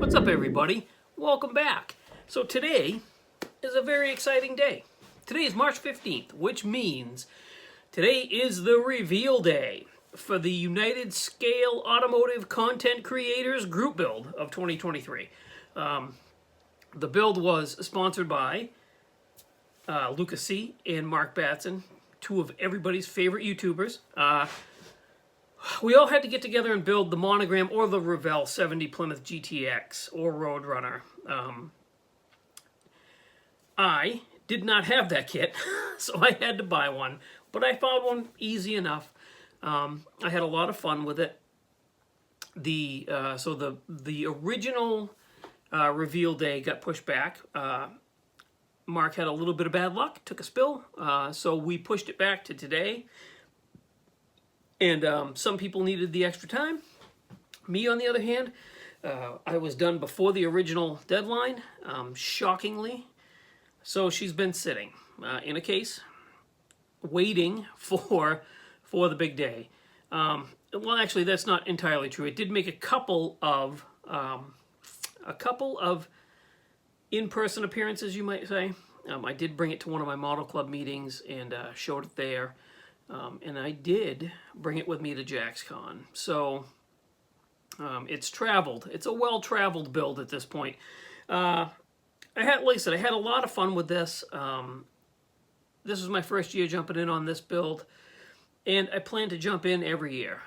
What's up, everybody? Welcome back. So today is a very exciting day. Today is March 15th, which means today is the reveal day for the United Scale Automotive Content Creators Group Build of 2023. The build was sponsored by Lucas C. and Mark Batson, two of everybody's favorite YouTubers. We all had to get together and build the Monogram or the Revell 70 Plymouth GTX or Roadrunner. I did not have that kit, so I had to buy one, but I found one easy enough. I had a lot of fun with it. The original reveal day got pushed back. Mark had a little bit of bad luck, took a spill, so we pushed it back to today. And some people needed the extra time. Me, on the other hand, I was done before the original deadline, shockingly. So she's been sitting in a case, waiting for the big day. Well, actually, that's not entirely true. It did make a couple of in-person appearances, you might say. I did bring it to one of my model club meetings and showed it there. And I did bring it with me to JaxCon. So it's traveled. It's a well-traveled build at this point. Like I said, I had a lot of fun with this. This was my first year jumping in on this build, and I plan to jump in every year.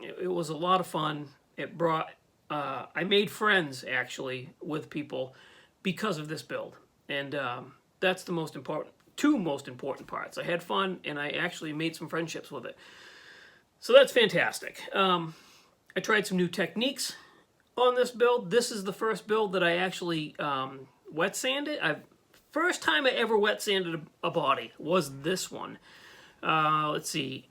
It was a lot of fun. It brought, I made friends, actually, with people because of this build. And that's the most important. Two most important parts. I had fun, and I actually made some friendships with it. So that's fantastic. I tried some new techniques on this build. This is the first build that I actually wet sanded. First time I ever wet sanded a body was this one. Let's see.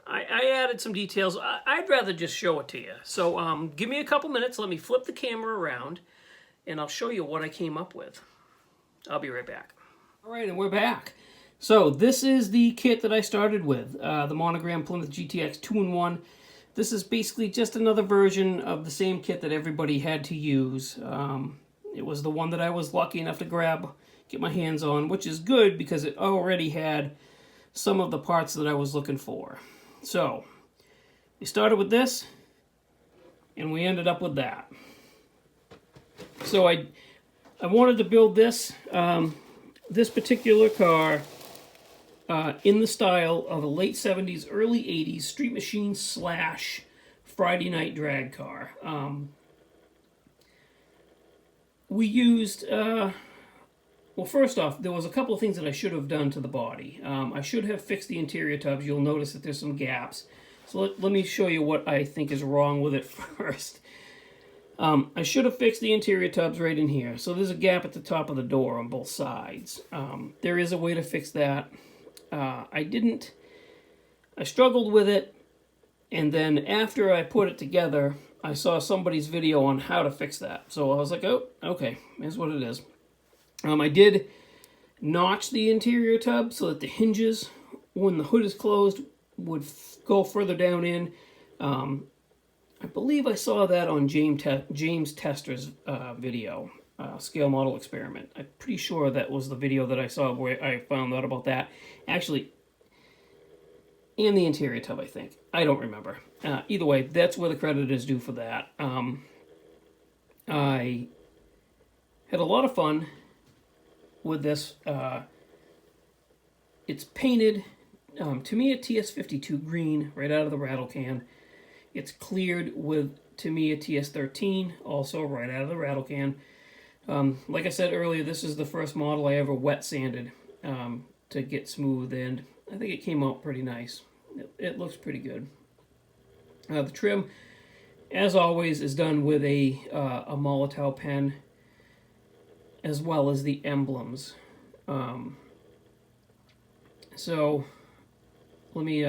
I added some details. I'd rather just show it to you. So give me a couple minutes. Let me flip the camera around, and I'll show you what I came up with. I'll be right back. All right, and we're back. So this is the kit that I started with, the Monogram Plymouth GTX 2-in-1. This is basically just another version of the same kit that everybody had to use. It was the one that I was lucky enough to get my hands on, which is good because it already had some of the parts that I was looking for. So we started with this, and we ended up with that. So I wanted to build this this particular car in the style of a late 70s, early 80s street machine / Friday night drag car. We used, well, first off, there was a couple of things that I should have done to the body. I should have fixed the interior tubs. You'll notice that there's some gaps. So let me show you what I think is wrong with it first. I should have fixed the interior tubs right in here. So there's a gap at the top of the door on both sides. There is a way to fix that. I didn't. I struggled with it, and then after I put it together, I saw somebody's video on how to fix that. So I was like, oh, okay, here's what it is. I did notch the interior tub so that the hinges, when the hood is closed, would go further down in. I believe I saw that on James Tester's video, Scale Model Experiment. I'm pretty sure that was the video that I saw where I found out about that. Actually, and the interior tub, I think. I don't remember. Either way, that's where the credit is due for that. I had a lot of fun with this. It's painted, to me, a TS52 green right out of the rattle can. It's cleared with, to me, a TS13, also right out of the rattle can. Like I said earlier, this is the first model I ever wet sanded to get smooth, and I think it came out pretty nice. It looks pretty good. The trim, as always, is done with a Molotow pen, as well as the emblems. So let me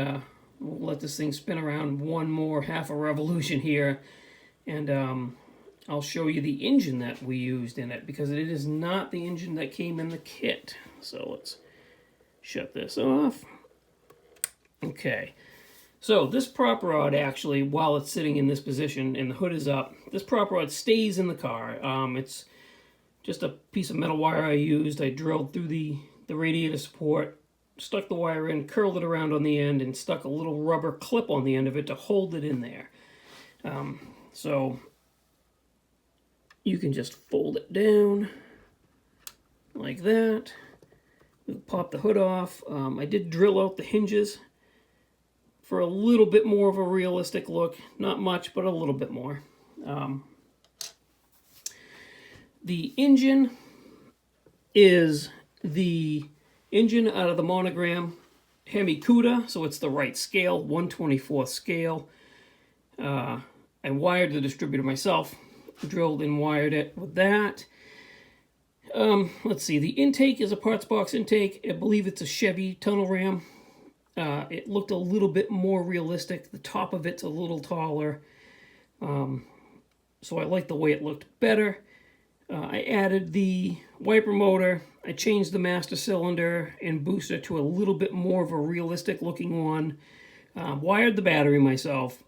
we'll let this thing spin around one more half a revolution here, and I'll show you the engine that we used in it, because it is not the engine that came in the kit. So let's shut this off. Okay, So this prop rod actually, while it's sitting in this position and the hood is up, this prop rod stays in the car. It's just a piece of metal wire I used. I drilled through the radiator support, stuck the wire in, curled it around on the end, and stuck a little rubber clip on the end of it to hold it in there. So you can just fold it down like that. We'll pop the hood off. I did drill out the hinges for a little bit more of a realistic look. Not much, but a little bit more. The engine is the engine out of the Monogram Hemi Cuda, so it's the right scale, 1/24 scale. I wired the distributor myself, drilled and wired it with that. Let's see, the intake is a parts box intake. I believe it's a Chevy tunnel ram. It looked a little bit more realistic. The top of it's a little taller. So I like the way it looked better. I added the wiper motor. I changed the master cylinder and booster to a little bit more of a realistic looking one. Wired the battery myself.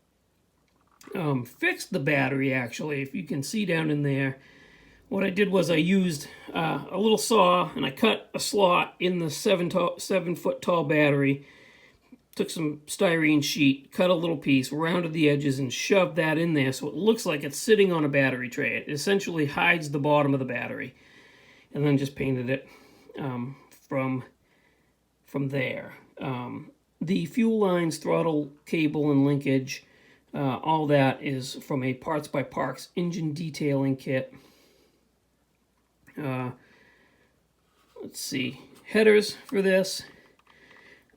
Fixed the battery actually, if you can see down in there. What I did was I used a little saw and I cut a slot in the 7-foot tall battery. Took some styrene sheet, cut a little piece, rounded the edges, and shoved that in there so it looks like it's sitting on a battery tray. It essentially hides the bottom of the battery. And then just painted it from there. The fuel lines, throttle cable, and linkage, all that is from a Parts by Parks engine detailing kit. Let's see, headers for this.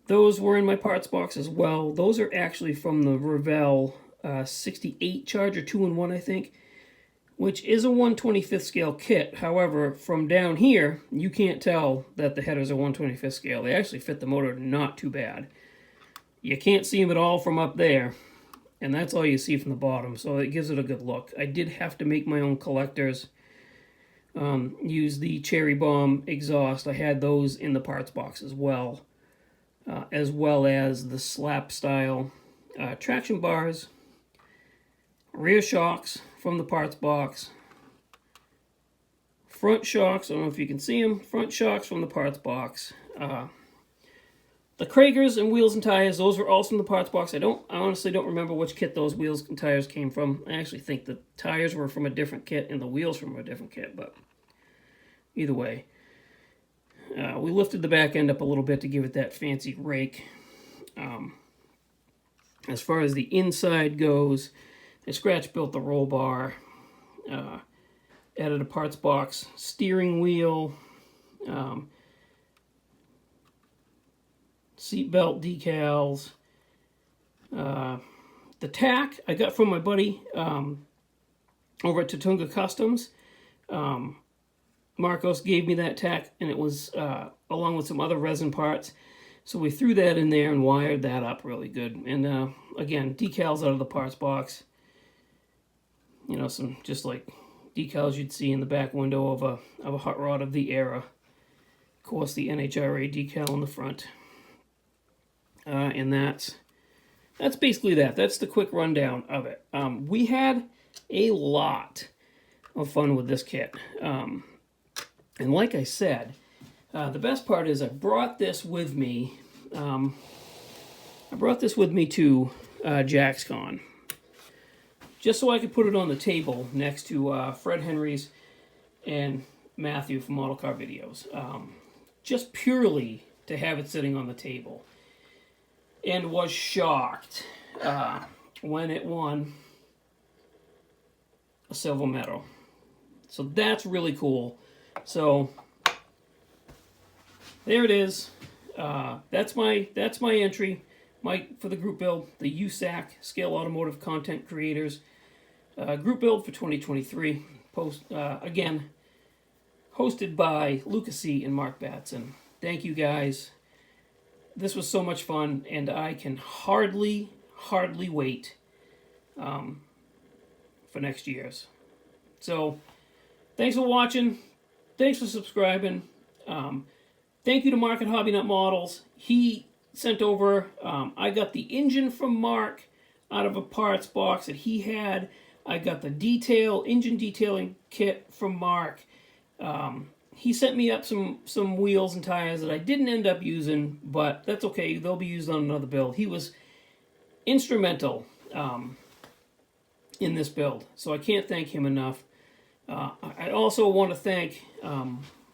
Those were in my parts box as well. Those are actually from the Revell 68 Charger 2-in-1, I think, which is a 1/25th scale kit. However, from down here, you can't tell that the headers are 1/25th scale. They actually fit the motor not too bad. You can't see them at all from up there, and that's all you see from the bottom, so it gives it a good look. I did have to make my own collectors. Use the Cherry Bomb exhaust. I had those in the parts box as well as the slap style traction bars, rear shocks from the parts box, front shocks, I don't know if you can see them, front shocks from the parts box. The Kragers and wheels and tires, those were also from the parts box. I honestly don't remember which kit those wheels and tires came from. I actually think the tires were from a different kit and the wheels from a different kit, but either way. We lifted the back end up a little bit to give it that fancy rake. As far as the inside goes, I scratch built the roll bar, added a parts box steering wheel, seat belt decals. The tack I got from my buddy over at Tatunga Customs. Marcos gave me that tack, and it was along with some other resin parts. So we threw that in there and wired that up really good. And again, decals out of the parts box. You know, some just like decals you'd see in the back window of a hot rod of the era. Of course, the NHRA decal in the front. And that's basically that. That's the quick rundown of it. We had a lot of fun with this kit. And like I said, the best part is I brought this with me. I brought this with me to JacksCon, just so I could put it on the table next to Fred Henry's and Matthew from Model Car Videos, just purely to have it sitting on the table. And was shocked when it won a silver medal. So that's really cool. So there it is. That's my entry. For the group build, the USACC Scale Automotive Content Creators group build for 2023. Again, hosted by Lucas C. and Mark Batson. Thank you guys. This was so much fun, and I can hardly wait for next year's. So, thanks for watching. Thanks for subscribing. Thank you to Mark at Hobby Nut Models. He sent over. I got the engine from Mark out of a parts box that he had. I got the engine detailing kit from Mark. He sent me up some wheels and tires that I didn't end up using, but that's okay. They'll be used on another build. He was instrumental in this build, so I can't thank him enough. I also want to thank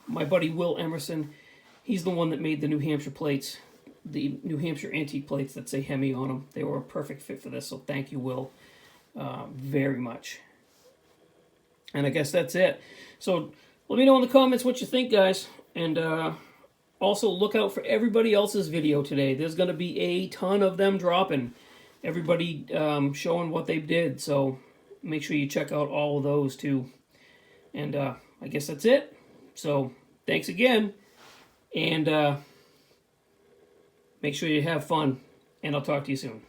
my buddy Will Emerson. He's the one that made the New Hampshire plates, the New Hampshire antique plates that say Hemi on them. They were a perfect fit for this, so thank you, Will, very much. And I guess that's it. So let me know in the comments what you think, guys. And also look out for everybody else's video today. There's going to be a ton of them dropping. Everybody showing what they did. So make sure you check out all of those too. And I guess that's it. So thanks again. And make sure you have fun. And I'll talk to you soon.